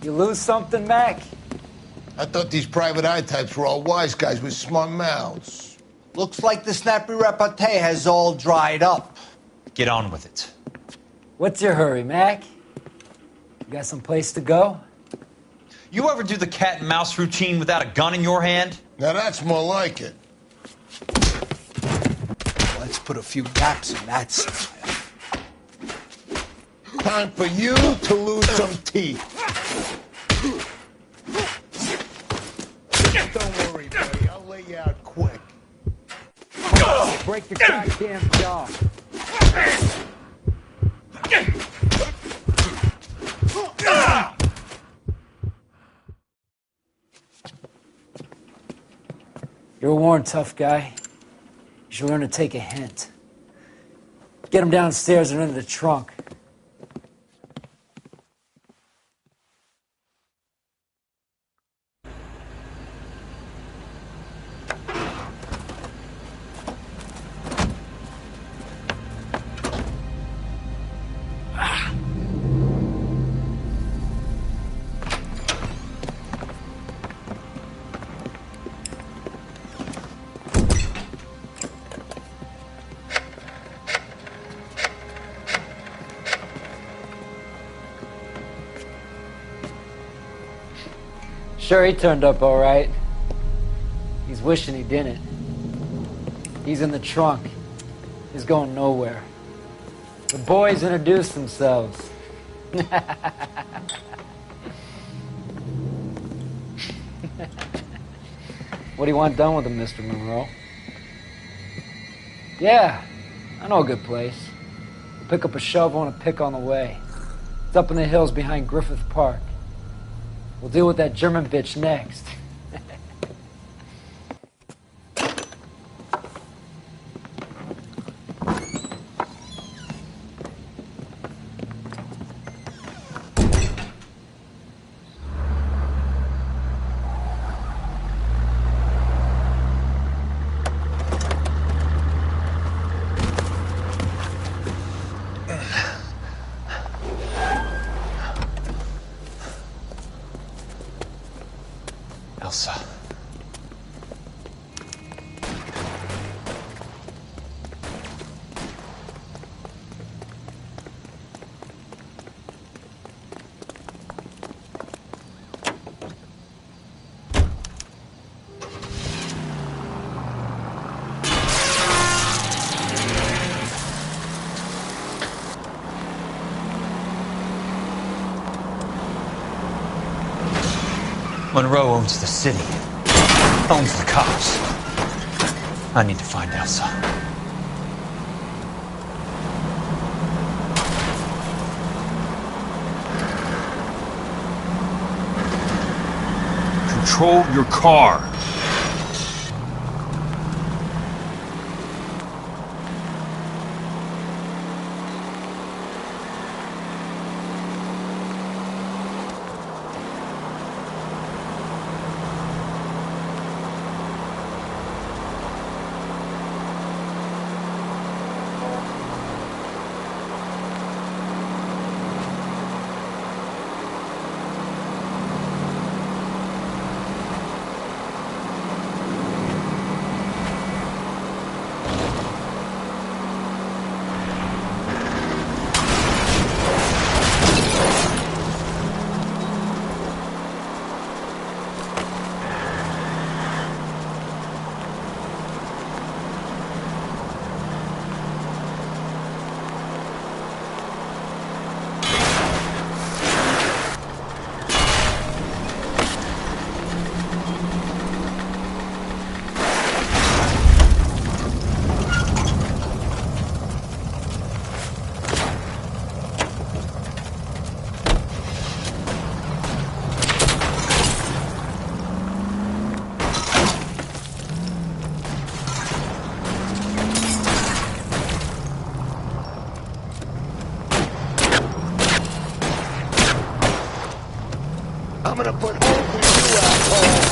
You lose something, Mac? I thought these private eye types were all wise guys with smart mouths. Looks like the snappy repartee has all dried up. Get on with it. What's your hurry, Mac? You got some place to go? You ever do the cat and mouse routine without a gun in your hand? Now that's more like it. Let's put a few gaps in that style. Time for you to lose some teeth. Don't worry, buddy. I'll lay you out quick. Break the goddamn jaw. You're a worn, tough guy. You should learn to take a hint. Get him downstairs and into the trunk. Sure, he turned up all right. He's wishing he didn't. He's in the trunk. He's going nowhere. The boys introduced themselves. What do you want done with him, Mr. Monroe? Yeah, I know a good place. We'll pick up a shovel and a pick on the way. It's up in the hills behind Griffith Park. We'll deal with that German bitch next. Elsa. Monroe owns the city, owns the cops. I need to find Elsa. Control your car. I'm gonna put holes in you, asshole!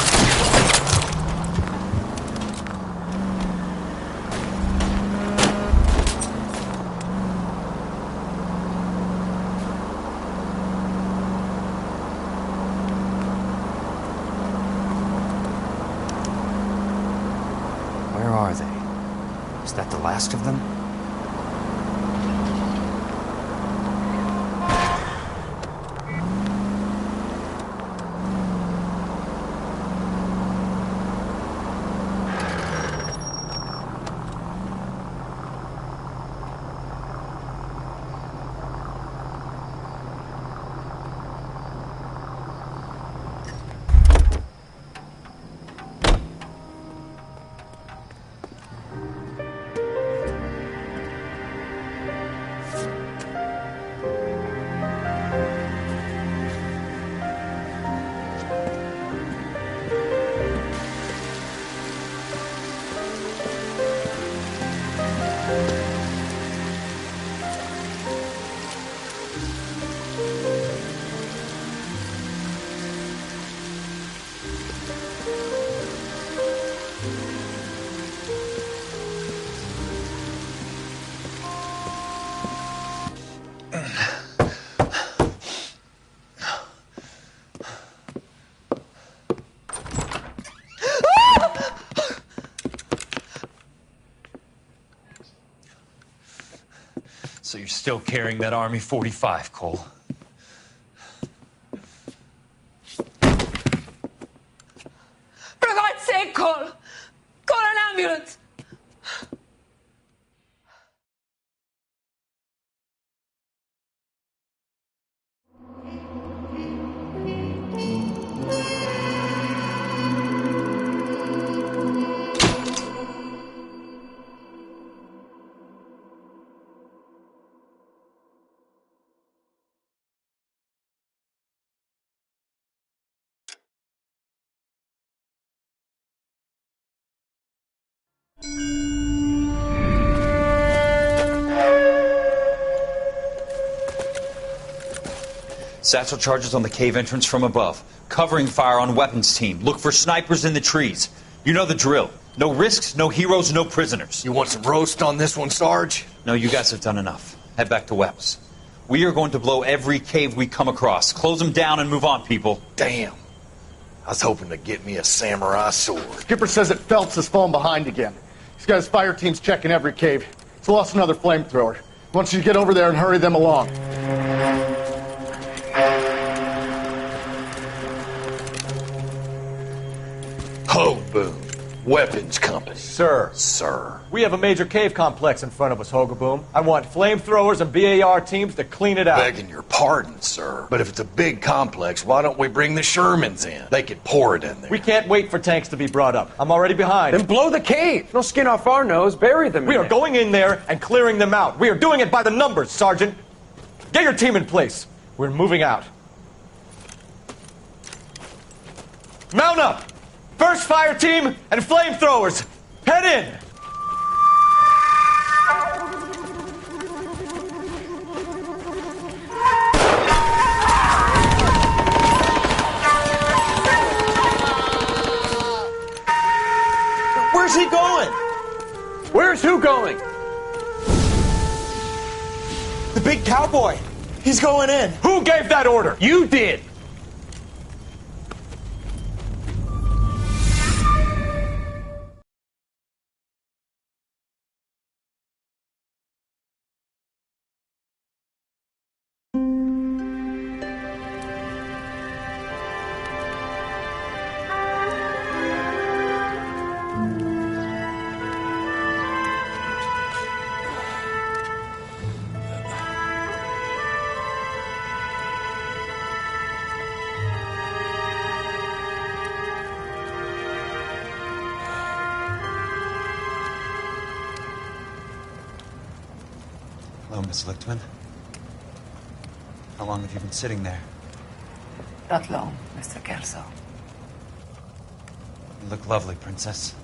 Is that the last of them? So you're still carrying that Army 45, Cole? For God's sake, Cole! Call an ambulance! Satchel charges on the cave entrance from above. Covering fire on weapons team. Look for snipers in the trees. You know the drill. No risks, no heroes, no prisoners. You want some roast on this one, Sarge? No, you guys have done enough. Head back to Webb's. We are going to blow every cave we come across. Close them down and move on, people. Damn. I was hoping to get me a samurai sword. Skipper says that Phelps has fallen behind again. He's got his fire teams checking every cave. He's lost another flamethrower. He wants you to get over there and hurry them along. Hoboom. Weapons Company. Sir. Sir. We have a major cave complex in front of us, Hogaboom. I want flamethrowers and BAR teams to clean it out. Begging your pardon, sir. But if it's a big complex, why don't we bring the Shermans in? They could pour it in there. We can't wait for tanks to be brought up. I'm already behind. Then blow the cave. No skin off our nose. Bury them. We are going in there and clearing them out. We are doing it by the numbers, Sergeant. Get your team in place. We're moving out. Mount up! First fire team and flamethrowers. Head in! Where's he going? Where's who going? The big cowboy. He's going in. Who gave that order? You did. Hello, Miss Lichtman. How long have you been sitting there? Not long, Mr. Kelso. You look lovely, Princess.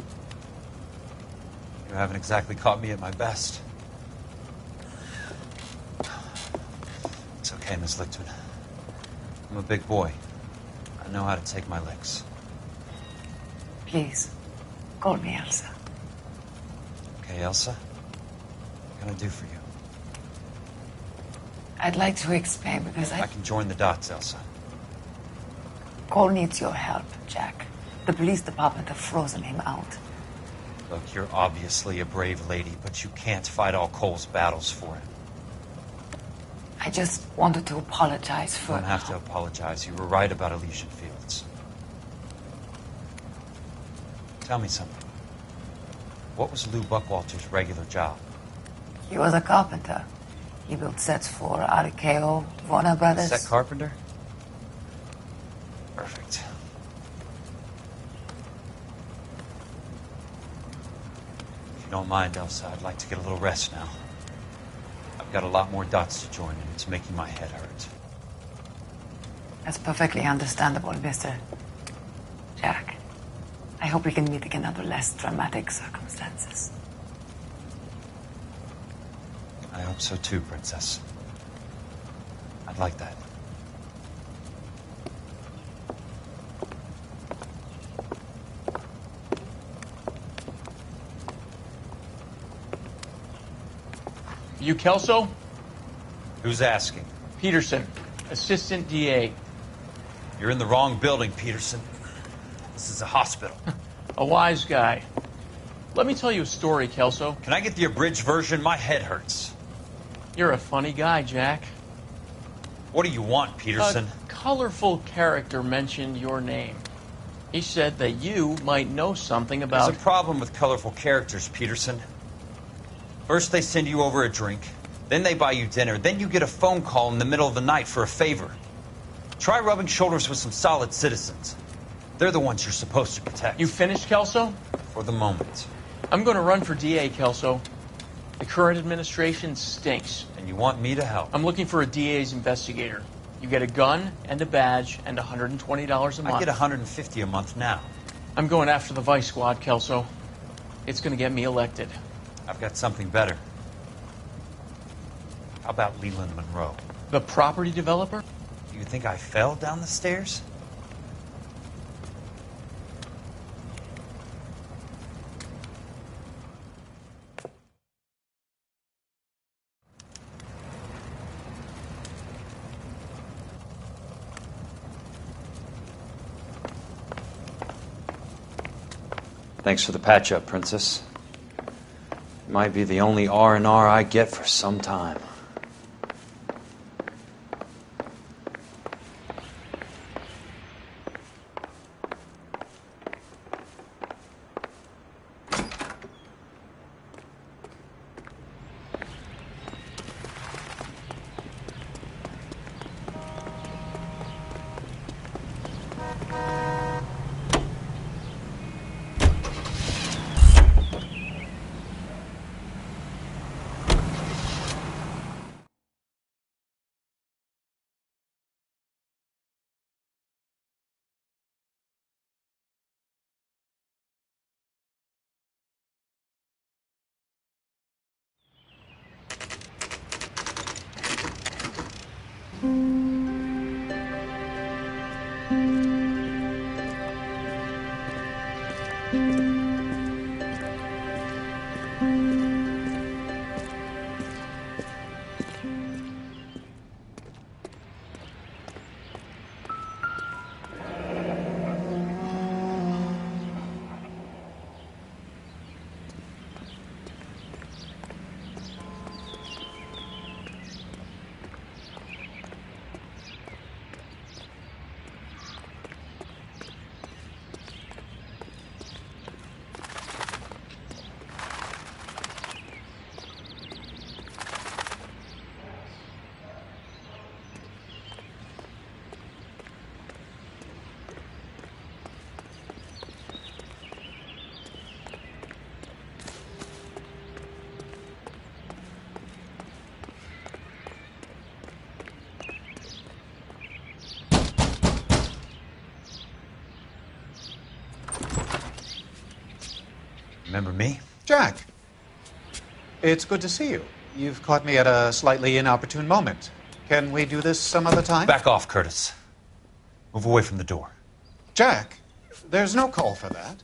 You haven't exactly caught me at my best. It's okay, Miss Lichtman. I'm a big boy. I know how to take my licks. Please, call me Elsa. Okay, Elsa? What can I do for you? I'd like to explain because I can join the dots, Elsa. Cole needs your help, Jack. The police department have frozen him out. Look, you're obviously a brave lady, but you can't fight all Cole's battles for him. I just wanted to apologize for... You don't have to apologize. You were right about Elysian Fields. Tell me something. What was Lou Buckwalter's regular job? He was a carpenter. He built sets for RKO, Warner Brothers. Set carpenter? Perfect. If you don't mind, Elsa, I'd like to get a little rest now. I've got a lot more dots to join, and it's making my head hurt. That's perfectly understandable, Mr. Jack. I hope we can meet again under less dramatic circumstances. I hope so too, Princess. I'd like that. You Kelso? Who's asking? Peterson, Assistant DA. You're in the wrong building, Peterson. This is a hospital. A wise guy. Let me tell you a story, Kelso. Can I get the abridged version? My head hurts. You're a funny guy, Jack. What do you want, Peterson? A colorful character mentioned your name. He said that you might know something about... There's a problem with colorful characters, Peterson. First they send you over a drink, then they buy you dinner, then you get a phone call in the middle of the night for a favor. Try rubbing shoulders with some solid citizens. They're the ones you're supposed to protect. You finished, Kelso? For the moment. I'm going to run for DA, Kelso. The current administration stinks. And you want me to help? I'm looking for a DA's investigator. You get a gun and a badge and $120 a month. I get $150 a month now. I'm going after the Vice Squad, Kelso. It's going to get me elected. I've got something better. How about Leland Monroe? The property developer? Do you think I fell down the stairs? Thanks for the patch-up, Princess. Might be the only R&R I get for some time. Remember me? Jack, it's good to see you. You've caught me at a slightly inopportune moment. Can we do this some other time? Back off, Curtis. Move away from the door. Jack, there's no call for that.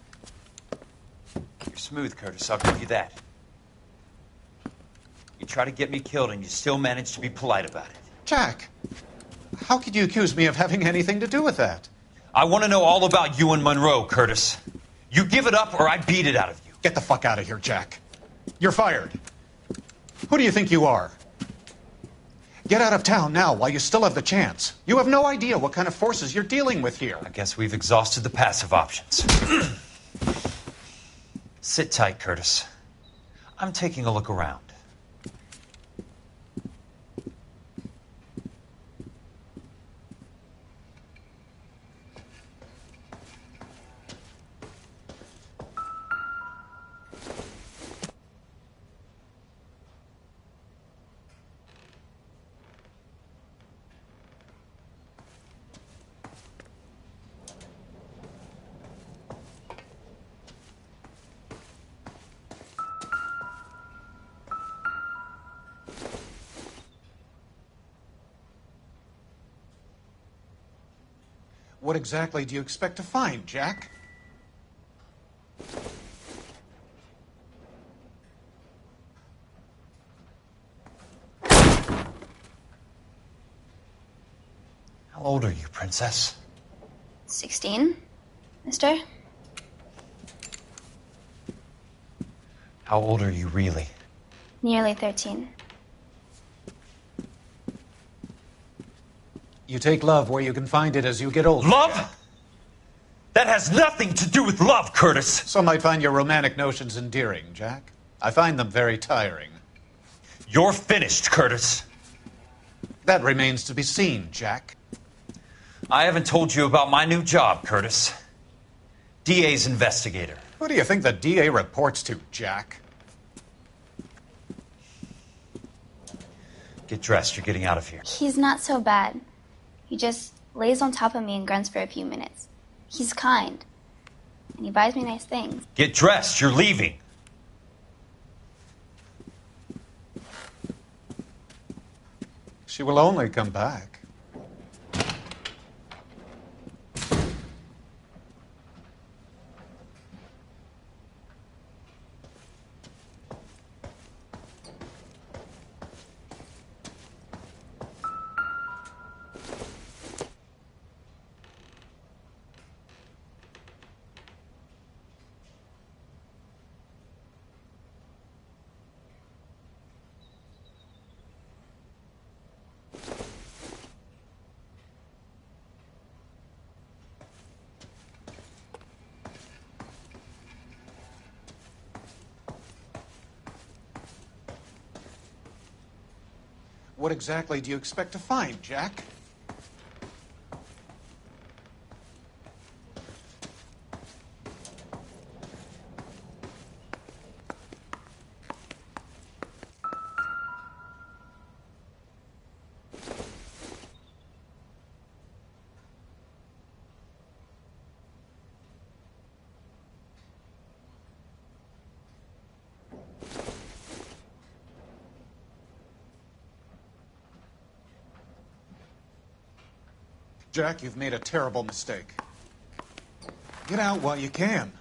You're smooth, Curtis. I'll give you that. You try to get me killed, and you still manage to be polite about it. Jack, how could you accuse me of having anything to do with that? I want to know all about you and Monroe, Curtis. You give it up, or I beat it out of you. Get the fuck out of here, Jack. You're fired. Who do you think you are? Get out of town now while you still have the chance. You have no idea what kind of forces you're dealing with here. I guess we've exhausted the passive options. Sit tight, Curtis. I'm taking a look around. What exactly do you expect to find, Jack? How old are you, Princess? 16, mister? How old are you really? Nearly 13. You take love where you can find it as you get older. Love? That has nothing to do with love, Curtis. Some might find your romantic notions endearing, Jack. I find them very tiring. You're finished, Curtis. That remains to be seen, Jack. I haven't told you about my new job, Curtis. DA's investigator. Who do you think the DA reports to, Jack? Get dressed. You're getting out of here. He's not so bad. He just lays on top of me and grunts for a few minutes. He's kind. And he buys me nice things. Get dressed. You're leaving. She will only come back. What exactly do you expect to find, Jack? Jack, you've made a terrible mistake. Get out while you can.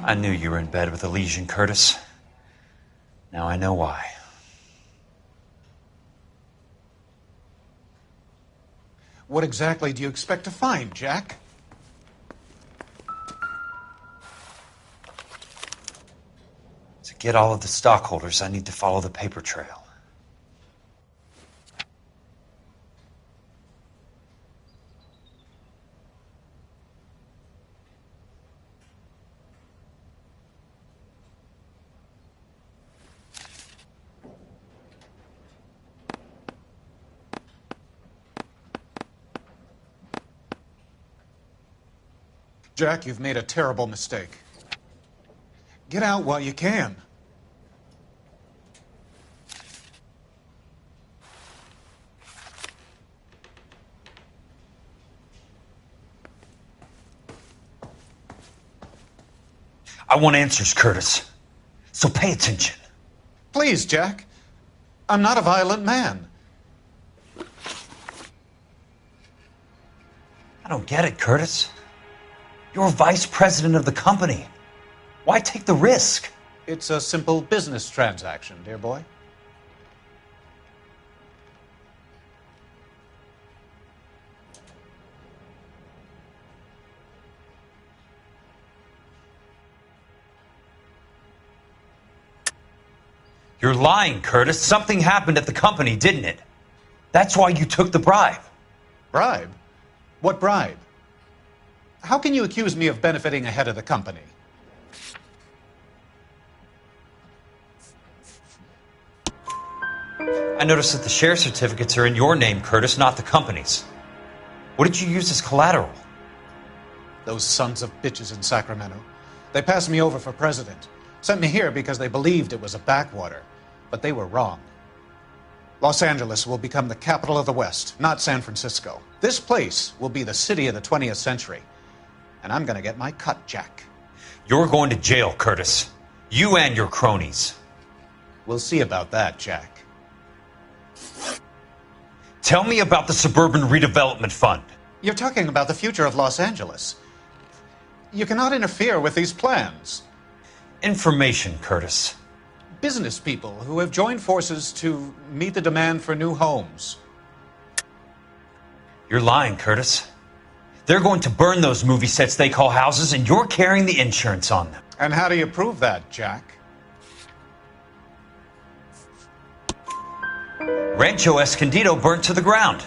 I knew you were in bed with a lesion, Curtis. Now I know why. What exactly do you expect to find, Jack? To get all of the stockholders, I need to follow the paper trail. Jack, you've made a terrible mistake. Get out while you can. I want answers, Curtis. So pay attention. Please, Jack. I'm not a violent man. I don't get it, Curtis. You're vice president of the company. Why take the risk? It's a simple business transaction, dear boy. You're lying, Curtis. Something happened at the company, didn't it? That's why you took the bribe. Bribe? What bribe? How can you accuse me of benefiting a head of the company? I noticed that the share certificates are in your name, Curtis, not the company's. What did you use as collateral? Those sons of bitches in Sacramento. They passed me over for president. Sent me here because they believed it was a backwater. But they were wrong. Los Angeles will become the capital of the West, not San Francisco. This place will be the city of the 20th century. And I'm gonna get my cut, Jack. You're going to jail, Curtis. You and your cronies. We'll see about that, Jack. Tell me about the Suburban Redevelopment Fund. You're talking about the future of Los Angeles. You cannot interfere with these plans. Information, Curtis. Business people who have joined forces to meet the demand for new homes. You're lying, Curtis. They're going to burn those movie sets they call houses, and you're carrying the insurance on them. And how do you prove that, Jack? Rancho Escondido burnt to the ground.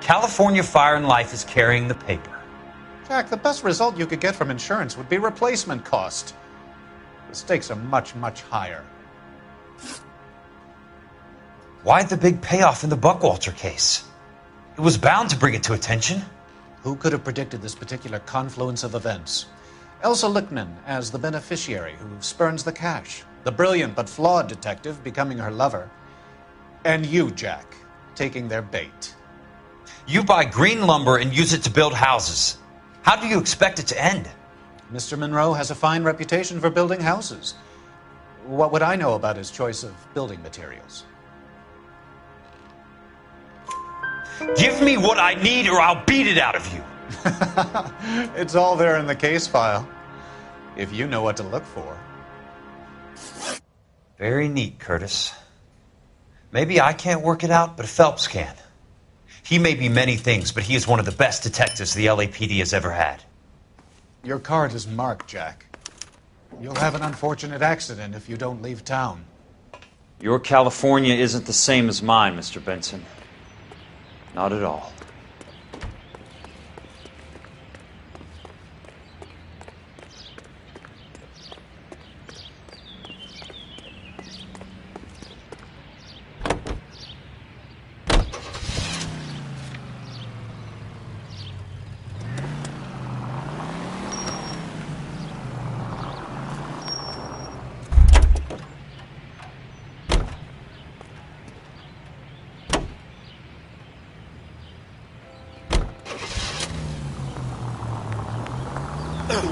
California Fire and Life is carrying the paper. Jack, the best result you could get from insurance would be replacement cost. The stakes are much, much higher. Why the big payoff in the Buckwalter case? It was bound to bring it to attention. Who could have predicted this particular confluence of events? Elsa Lichtman as the beneficiary who spurns the cash. The brilliant but flawed detective becoming her lover. And you, Jack, taking their bait. You buy green lumber and use it to build houses. How do you expect it to end? Mr. Monroe has a fine reputation for building houses. What would I know about his choice of building materials? Give me what I need or I'll beat it out of you. It's all there in the case file, if you know what to look for. Very neat, Curtis. Maybe I can't work it out, but Phelps can. He may be many things, but he is one of the best detectives the LAPD has ever had. Your card is marked, Jack. You'll have an unfortunate accident if you don't leave town. Your California isn't the same as mine, Mr. Benson. Not at all.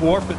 Warp it.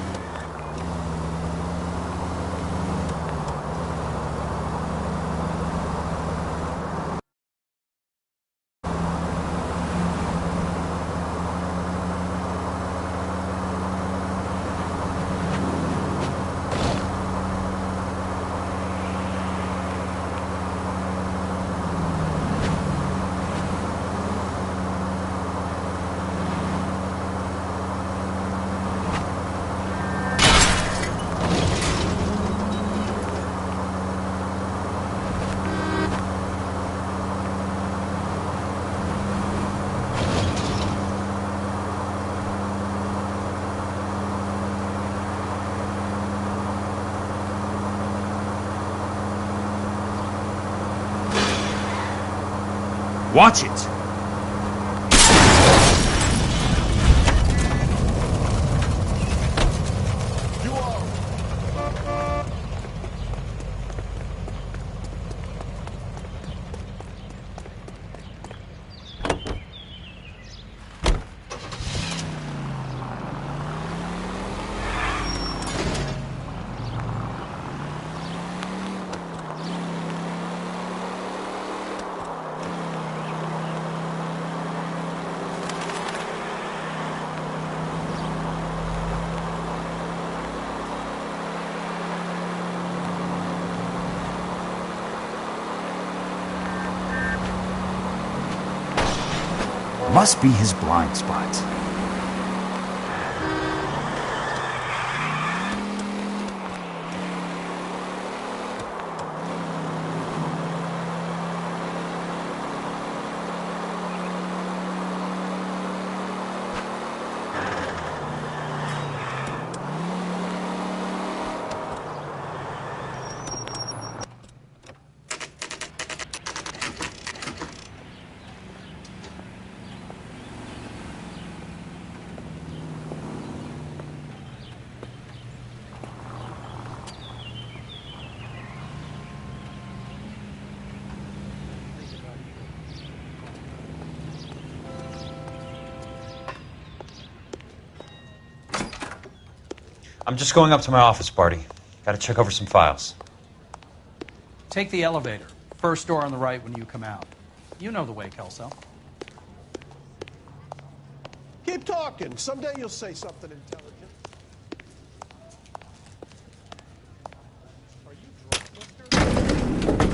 Watch it! Must be his blind spot. I'm just going up to my office, Barty. Gotta check over some files. Take the elevator. First door on the right when you come out. You know the way, Kelso. Keep talking. Someday you'll say something intelligent. Are you drunk, Buster?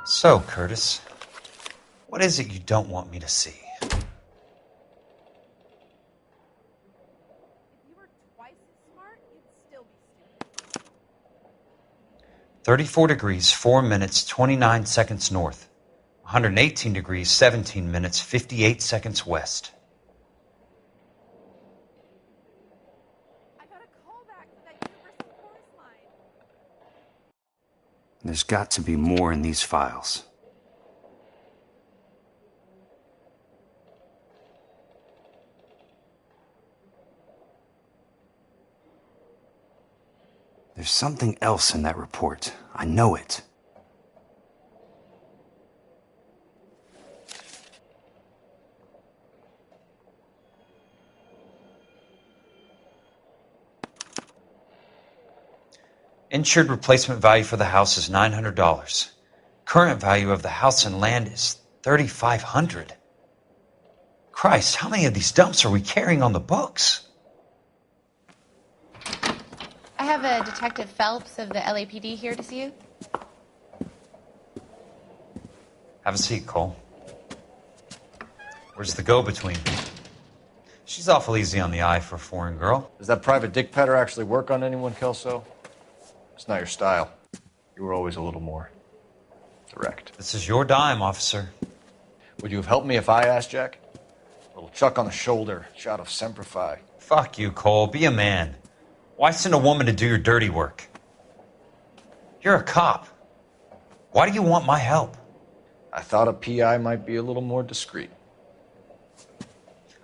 So, Curtis, what is it you don't want me to see? 34 degrees, 4 minutes, 29 seconds north. 118 degrees, 17 minutes, 58 seconds west. There's got to be more in these files. There's something else in that report. I know it. Insured replacement value for the house is $900. Current value of the house and land is $3,500. Christ, how many of these dumps are we carrying on the books? I have a Detective Phelps of the LAPD here to see you. Have a seat, Cole. Where's the go-between? She's awful easy on the eye for a foreign girl. Does that private dick petter actually work on anyone, Kelso? It's not your style. You were always a little more direct. This is your dime, officer. Would you have helped me if I asked, Jack? A little chuck on the shoulder, shot of Semper Fi. Fuck you, Cole. Be a man. Why send a woman to do your dirty work? You're a cop. Why do you want my help? I thought a PI might be a little more discreet.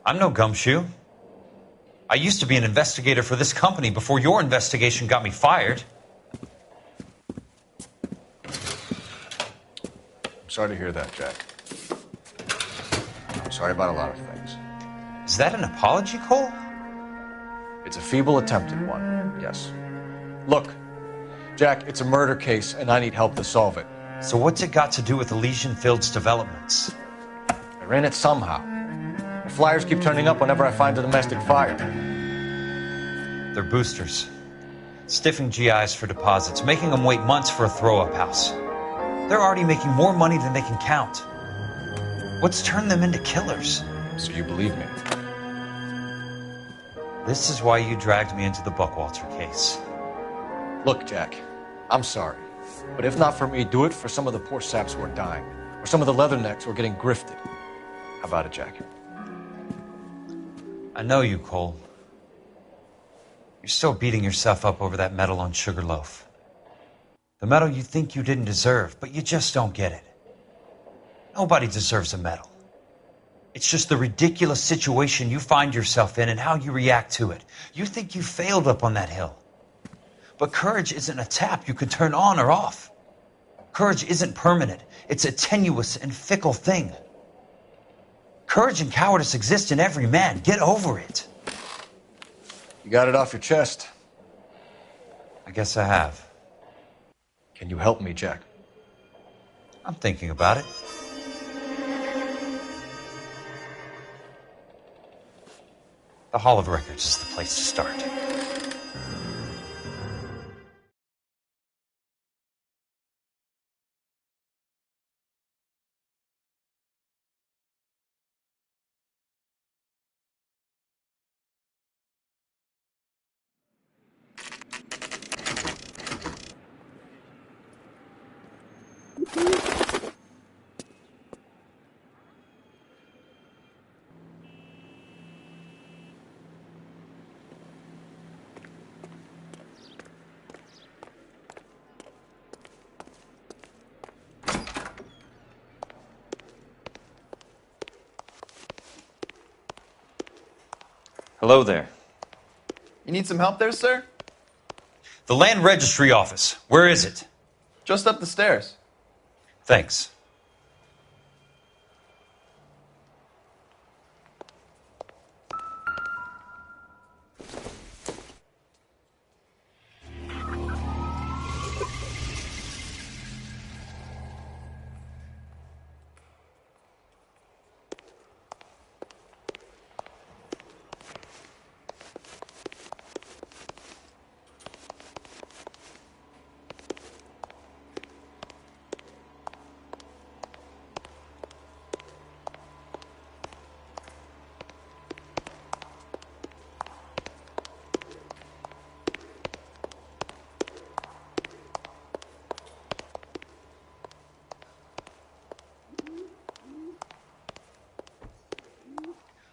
I'm no gumshoe. I used to be an investigator for this company before your investigation got me fired. I'm sorry to hear that, Jack. I'm sorry about a lot of things. Is that an apology, Cole? It's a feeble attempt at one, yes. Look, Jack, it's a murder case, and I need help to solve it. So what's it got to do with Elysian Fields developments? I ran it somehow. The flyers keep turning up whenever I find a domestic fire. They're boosters. Stiffing GIs for deposits, making them wait months for a throw-up house. They're already making more money than they can count. What's turned them into killers? So you believe me? This is why you dragged me into the Buckwalter case. Look, Jack, I'm sorry. But if not for me, do it for some of the poor saps who are dying. Or some of the leathernecks who are getting grifted. How about it, Jack? I know you, Cole. You're still beating yourself up over that medal on Sugarloaf. The medal you think you didn't deserve, but you just don't get it. Nobody deserves a medal. It's just the ridiculous situation you find yourself in and how you react to it. You think you failed up on that hill. But courage isn't a tap you can turn on or off. Courage isn't permanent. It's a tenuous and fickle thing. Courage and cowardice exist in every man. Get over it. You got it off your chest. I guess I have. Can you help me, Jack? I'm thinking about it. The Hall of Records is the place to start. Hello there. You need some help there, sir? The Land Registry Office. Where is it? Just up the stairs. Thanks.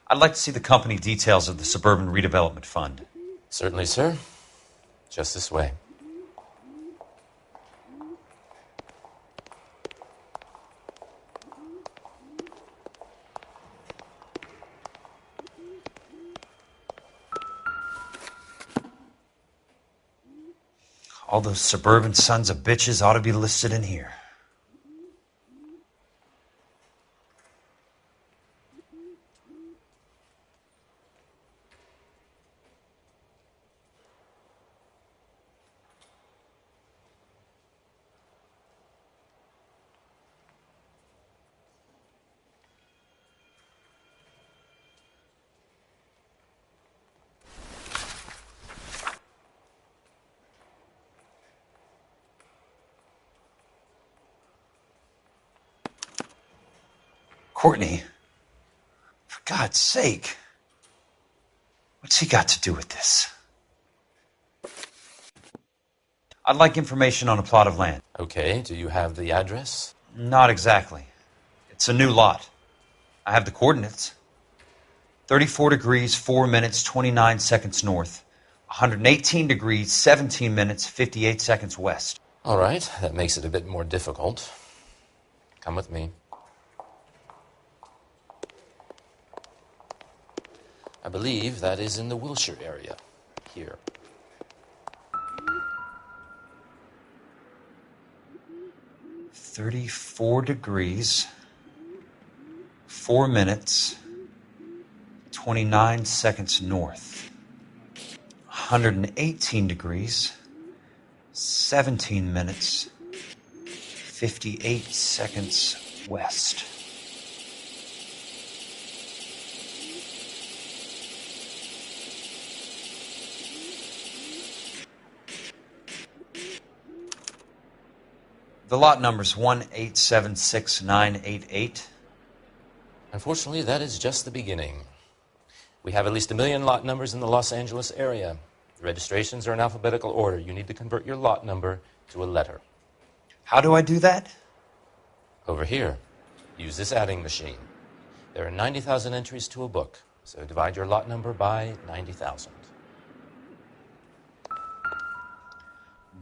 I'd like to see the company details of the Suburban Redevelopment Fund. Certainly, sir. Just this way. All those suburban sons of bitches ought to be listed in here. Courtney, for God's sake, what's he got to do with this? I'd like information on a plot of land. Okay, do you have the address? Not exactly. It's a new lot. I have the coordinates. 34 degrees, 4 minutes, 29 seconds north. 118 degrees, 17 minutes, 58 seconds west. All right, that makes it a bit more difficult. Come with me. I believe that is in the Wilshire area, here. $34 degrees, 4 minutes, 29 seconds north. 118 degrees, 17 minutes, 58 seconds west. The lot number's 1876988. Unfortunately, that is just the beginning. We have at least 1 million lot numbers in the Los Angeles area. The registrations are in alphabetical order. You need to convert your lot number to a letter. How do I do that? Over here. Use this adding machine. There are 90,000 entries to a book, so divide your lot number by 90,000.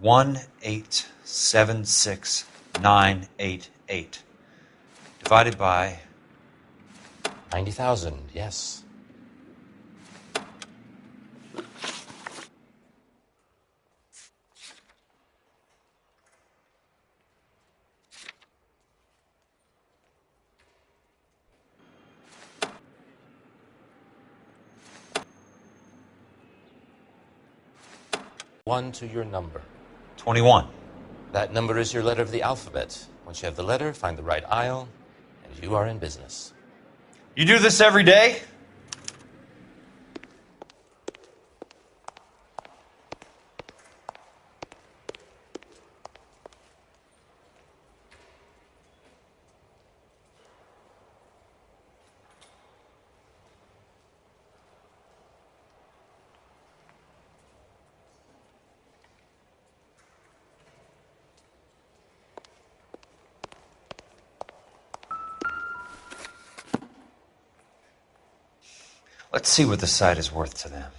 1876988 divided by 90,000, yes. 1 to your number. 21. That number is your letter of the alphabet. Once you have the letter, find the right aisle, and you are in business. You do this every day? Let's see what the site is worth to them.